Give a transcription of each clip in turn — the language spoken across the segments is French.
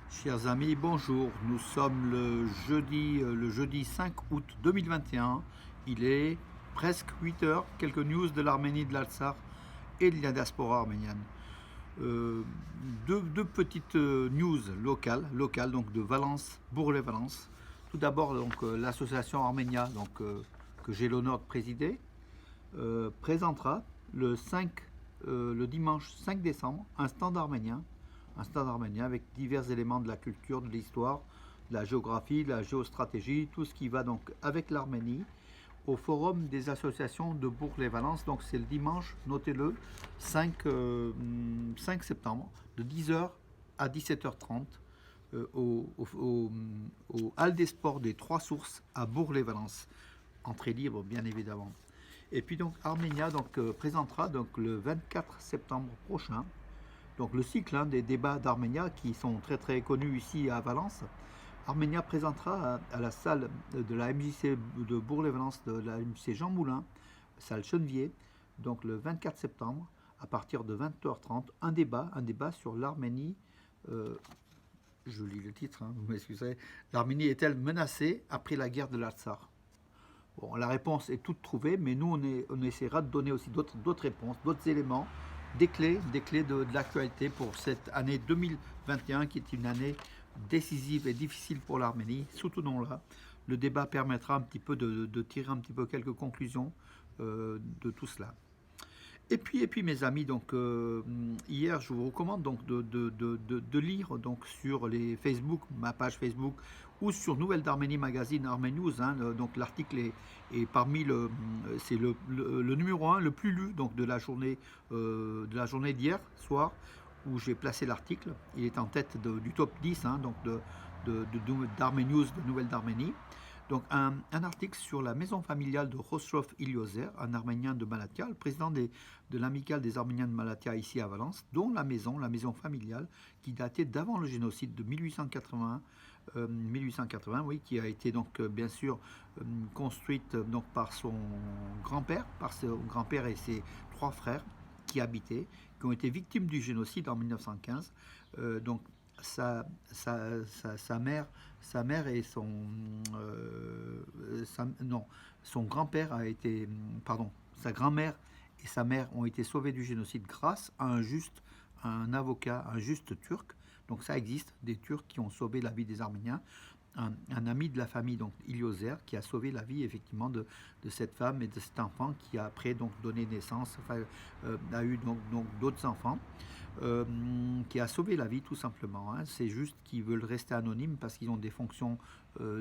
Chers amis, bonjour. Nous sommes le jeudi 5 août 2021. Il est presque 8 heures. Quelques news de l'Arménie, de l'Artsakh et de la diaspora arménienne. Euh, deux petites news locales donc de Valence, Bourg-les-Valence. Tout d'abord, l'association Arménia, que j'ai l'honneur de présider, présentera le dimanche 5 décembre, un stand arménien avec divers éléments de la culture, de l'histoire, de la géographie, de la géostratégie, tout ce qui va donc avec l'Arménie au forum des associations de Bourg-les-Valence. Donc c'est le dimanche, notez-le, 5 septembre, de 10 h à 17 h 30 au Hall des Sports des Trois Sources à Bourg-les-Valence. Entrée libre, bien évidemment. Et puis donc Arménia présentera donc le 24 septembre prochain donc le cycle des débats d'Arménia qui sont très très connus ici à Valence. Arménia présentera à la salle de la MJC de Bourg-les-Valence, de la MJC Jean Moulin, salle Chenevier, donc le 24 septembre, à partir de 20 h 30, un débat sur l'Arménie. Je lis le titre, vous m'excuserez. L'Arménie est-elle menacée après la guerre de l'Artsakh? Bon, la réponse est toute trouvée, mais nous, on essaiera de donner aussi d'autres réponses, d'autres éléments, des clés de l'actualité pour cette année 2021, qui est une année décisive et difficile pour l'Arménie. Soutenons-la. Le débat permettra un petit peu de tirer un petit peu quelques conclusions de tout cela. Et puis mes amis, hier, je vous recommande de lire sur ma page Facebook, ou sur Nouvelles d'Arménie Magazine Arménews. Donc l'article est c'est le numéro 1 le plus lu de la journée d'hier soir, où j'ai placé l'article. Il est en tête du top 10 d'Arménews, de Nouvelles d'Arménie. Donc un article sur la maison familiale de Khosrow Iliozer, un Arménien de Malatya, le président de l'amicale des Arméniens de Malatya ici à Valence, dont la maison familiale qui datait d'avant le génocide de 1880, oui, qui a été bien sûr construite par son grand-père et ses trois frères qui ont été victimes du génocide en 1915. Donc sa mère et son grand-père sa grand-mère et sa mère ont été sauvés du génocide grâce à un avocat, un juste turc. Donc ça existe, des Turcs qui ont sauvé la vie des Arméniens. Un ami de la famille, Iliozer, qui a sauvé la vie effectivement de cette femme et de cet enfant, qui a après donné naissance, a eu d'autres enfants, qui a sauvé la vie tout simplement. C'est juste qu'ils veulent rester anonymes parce qu'ils ont des fonctions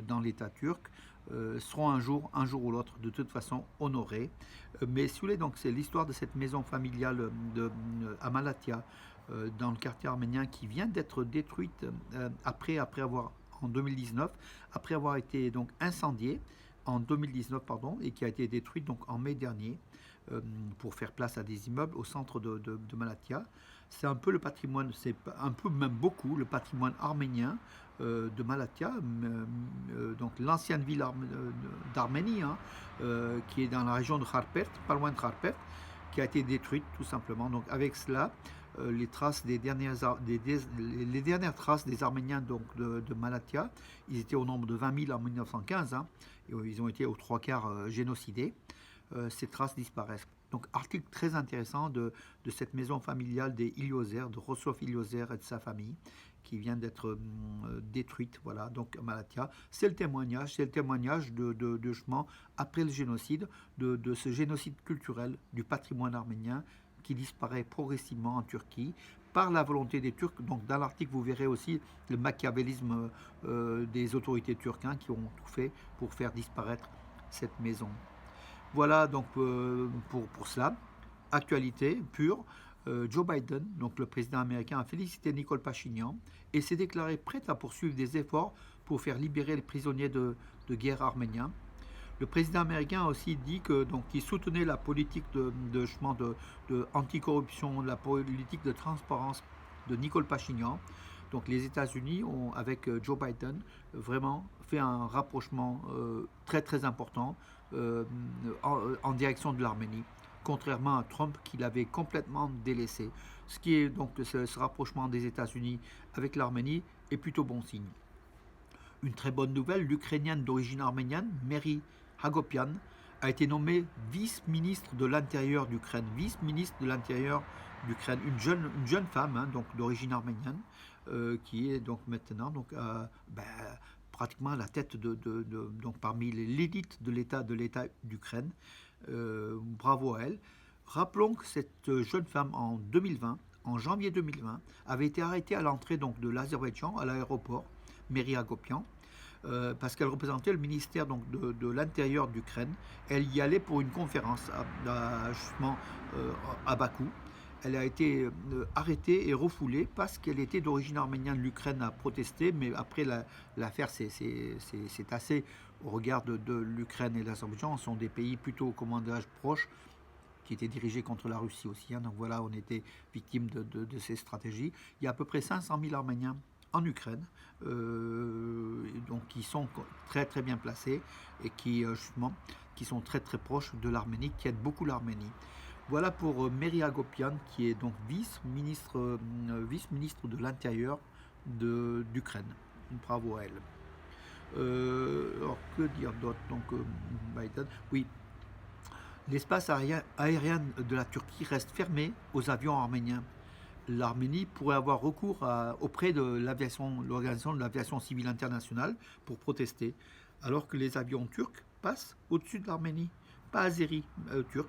dans l'État turc, seront un jour ou l'autre de toute façon honorés. Mais si vous voulez, c'est l'histoire de cette maison familiale à Malatya, dans le quartier arménien, qui vient d'être détruite après avoir en 2019, après avoir été incendiée en 2019, et qui a été détruite en mai dernier pour faire place à des immeubles au centre de Malatya. C'est un peu le patrimoine, c'est un peu même beaucoup le patrimoine arménien de Malatya, donc l'ancienne ville d'Arménie, qui est dans la région de Kharpert, pas loin de Kharpert, qui a été détruite tout simplement. Donc avec cela, les dernières traces des Arméniens de Malatya, ils étaient au nombre de 20 000 en 1915, et ils ont été aux trois quarts génocidés. Ces traces disparaissent. Donc article très intéressant de cette maison familiale des Iliozer, de Khosrow Iliozer et de sa famille, qui vient d'être détruite, voilà, donc à Malatya. C'est le témoignage de justement, après le génocide, de ce génocide culturel du patrimoine arménien qui disparaît progressivement en Turquie par la volonté des Turcs. Donc dans l'article, vous verrez aussi le machiavélisme des autorités turques, qui ont tout fait pour faire disparaître cette maison. Voilà pour cela. Actualité pure. Joe Biden, donc le président américain, a félicité Nicole Pachinian et s'est déclaré prête à poursuivre des efforts pour faire libérer les prisonniers de guerre arméniens. Le président américain a aussi dit qu'il soutenait la politique de anticorruption, la politique de transparence de Nicole Pachinian. Donc les États-Unis ont, avec Joe Biden, vraiment fait un rapprochement très très important en direction de l'Arménie. contrairement à Trump qui l'avait complètement délaissé. Ce qui est donc ce rapprochement des États-Unis avec l'Arménie est plutôt bon signe. Une très bonne nouvelle, l'Ukrainienne d'origine arménienne, Mary Hagopian, a été nommée vice-ministre de l'Intérieur d'Ukraine. Vice-ministre de l'Intérieur d'Ukraine, une jeune femme donc d'origine arménienne, qui est donc maintenant pratiquement à la tête donc parmi l'élite de l'État d'Ukraine. Bravo à elle. Rappelons que cette jeune femme en janvier 2020, avait été arrêtée à l'entrée donc de l'Azerbaïdjan à l'aéroport Mary Hagopian, parce qu'elle représentait le ministère donc, de l'Intérieur d'Ukraine. Elle y allait pour une conférence justement à Bakou. Elle a été arrêtée et refoulée parce qu'elle était d'origine arménienne. L'Ukraine a protesté, mais après l'affaire c'est assez au regard de l'Ukraine et l'Azerbaïdjan. Ce sont des pays plutôt, comment dirais-je, proches, qui étaient dirigés contre la Russie aussi. Donc voilà, on était victime de ces stratégies. Il y a à peu près 500 000 Arméniens en Ukraine, donc qui sont très très bien placés et qui justement qui sont très très proches de l'Arménie, qui aident beaucoup l'Arménie. Voilà pour Mary Hagopian, qui est donc vice-ministre de l'Intérieur d'Ukraine. Bravo à elle. Alors que dire d'autre? Donc Biden, oui. L'espace aérien de la Turquie reste fermé aux avions arméniens. L'Arménie pourrait avoir recours auprès de l'Organisation de l'aviation civile internationale pour protester, alors que les avions turcs passent au-dessus de l'Arménie, pas azéri turc,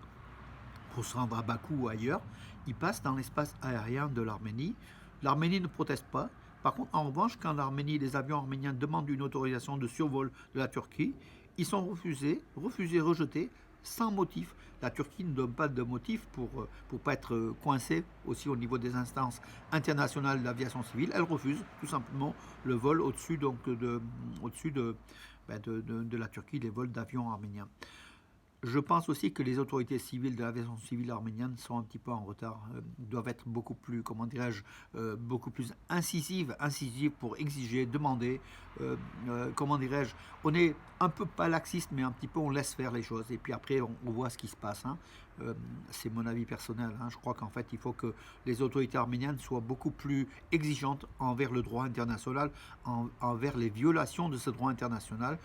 pour se rendre à Bakou ou ailleurs. Ils passent dans l'espace aérien de l'Arménie. L'Arménie ne proteste pas. Par contre, en revanche, quand l'Arménie, les avions arméniens demandent une autorisation de survol de la Turquie, ils sont refusés, rejetés, sans motif. La Turquie ne donne pas de motif pour ne pas être coincée aussi au niveau des instances internationales de l'aviation civile. Elle refuse tout simplement le vol au-dessus de la Turquie, les vols d'avions arméniens. Je pense aussi que les autorités civiles de l'aviation civile arménienne sont un petit peu en retard, doivent être beaucoup plus, comment dirais-je, beaucoup plus incisives pour exiger, demander, comment dirais-je, on est un peu pas laxiste, mais un petit peu on laisse faire les choses, et puis après on voit ce qui se passe. C'est mon avis personnel. Je crois qu'en fait il faut que les autorités arméniennes soient beaucoup plus exigeantes envers le droit international, envers les violations de ce droit international.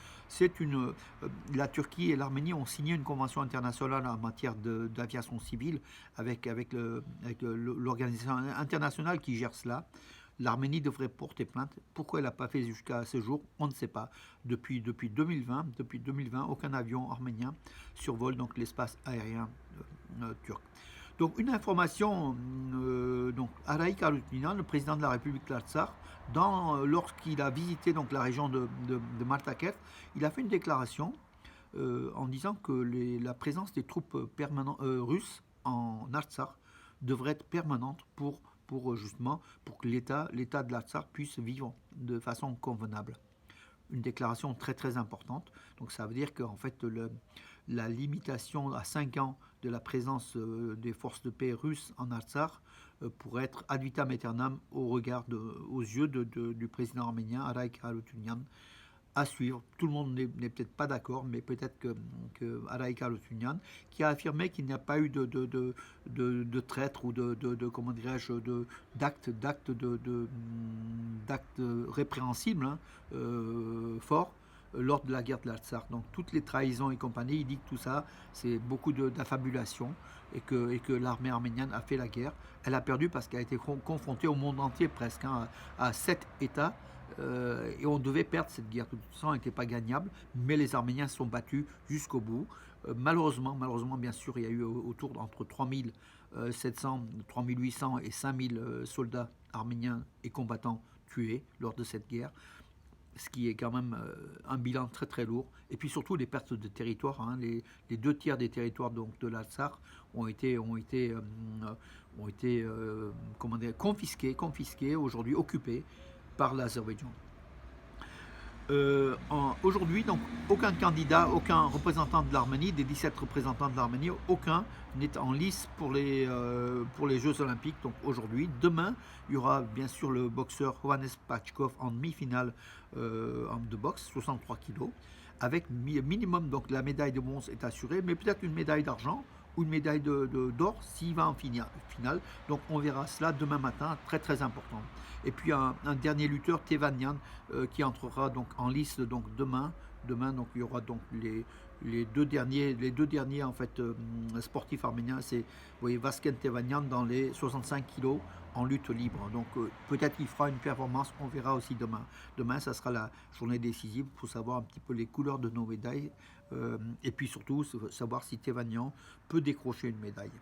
La Turquie et l'Arménie ont signé une convention internationale en matière d'aviation civile avec l'organisation internationale qui gère cela. L'Arménie devrait porter plainte. Pourquoi elle n'a pas fait jusqu'à ce jour, on ne sait pas. Depuis 2020, aucun avion arménien survole donc l'espace aérien turc. Donc une information, donc Araik Harutyunyan, le président de la République d'Artsakh, lorsqu'il a visité donc la région de Martakert, il a fait une déclaration en disant que la présence des troupes russes en Artsakh devrait être permanente pour que l'État de l'Artsakh puisse vivre de façon convenable. Une déclaration très très importante. Donc ça veut dire qu'en fait la limitation à 5 ans de la présence des forces de paix russes en Artsakh pourrait être ad vitam aeternam aux yeux du président arménien Araik Harutyunyan. À suivre. Tout le monde n'est peut-être pas d'accord, mais peut-être que Araik Harutyunyan, qui a affirmé qu'il n'y a pas eu de traître ou comment dirais-je, d'actes répréhensibles forts lors de la guerre de l'Artsakh. Donc toutes les trahisons et compagnie, il dit que tout ça, c'est beaucoup d'affabulation et que l'armée arménienne a fait la guerre. Elle a perdu parce qu'elle a été confrontée au monde entier presque, à 7 États. Et on devait perdre cette guerre. De toute façon, elle n'était pas gagnable, mais les Arméniens se sont battus jusqu'au bout. Malheureusement, bien sûr, il y a eu autour d'entre 3700, 3800 et 5000 soldats arméniens et combattants tués lors de cette guerre, ce qui est quand même un bilan très très lourd. Et puis surtout les pertes de territoire. Les 2 tiers des territoires donc, de l'Artsakh ont été confisqués, aujourd'hui occupés par l'Azerbaïdjan. Aujourd'hui, donc, aucun candidat, aucun représentant de l'Arménie, des 17 représentants de l'Arménie, aucun n'est en lice pour les Jeux Olympiques. Donc aujourd'hui, demain, il y aura bien sûr le boxeur Hovhannes Pakhchkov en demi-finale de boxe, 63 kg, avec minimum, donc la médaille de bronze est assurée, mais peut-être une médaille d'argent ou une médaille d'or s'il va en finale. Donc on verra cela demain matin, très très important. Et puis un dernier lutteur, Tevanian, qui entrera donc en lice donc demain. Demain, donc il y aura donc les deux derniers en fait sportifs arméniens, c'est vous voyez Vasken Tevanian dans les 65 kilos en lutte libre. Donc peut-être qu'il fera une performance, on verra aussi demain. Demain, ça sera la journée décisive pour savoir un petit peu les couleurs de nos médailles et puis surtout savoir si Tevanian peut décrocher une médaille.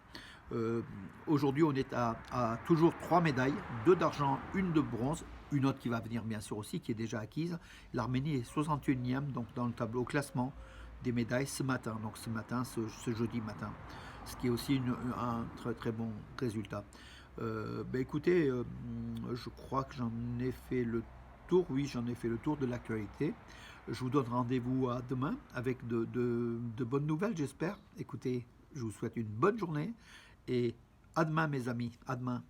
Aujourd'hui, on est à toujours 3 médailles, 2 d'argent, une de bronze, une autre qui va venir bien sûr aussi, qui est déjà acquise. L'Arménie est 61e donc dans le tableau classement des médailles ce matin, donc ce matin, ce jeudi matin, ce qui est aussi un très très bon résultat. Écoutez, je crois que j'en ai fait le tour, oui j'en ai fait le tour de l'actualité. Je vous donne rendez-vous à demain avec de bonnes nouvelles j'espère. Écoutez, je vous souhaite une bonne journée et à demain mes amis, à demain.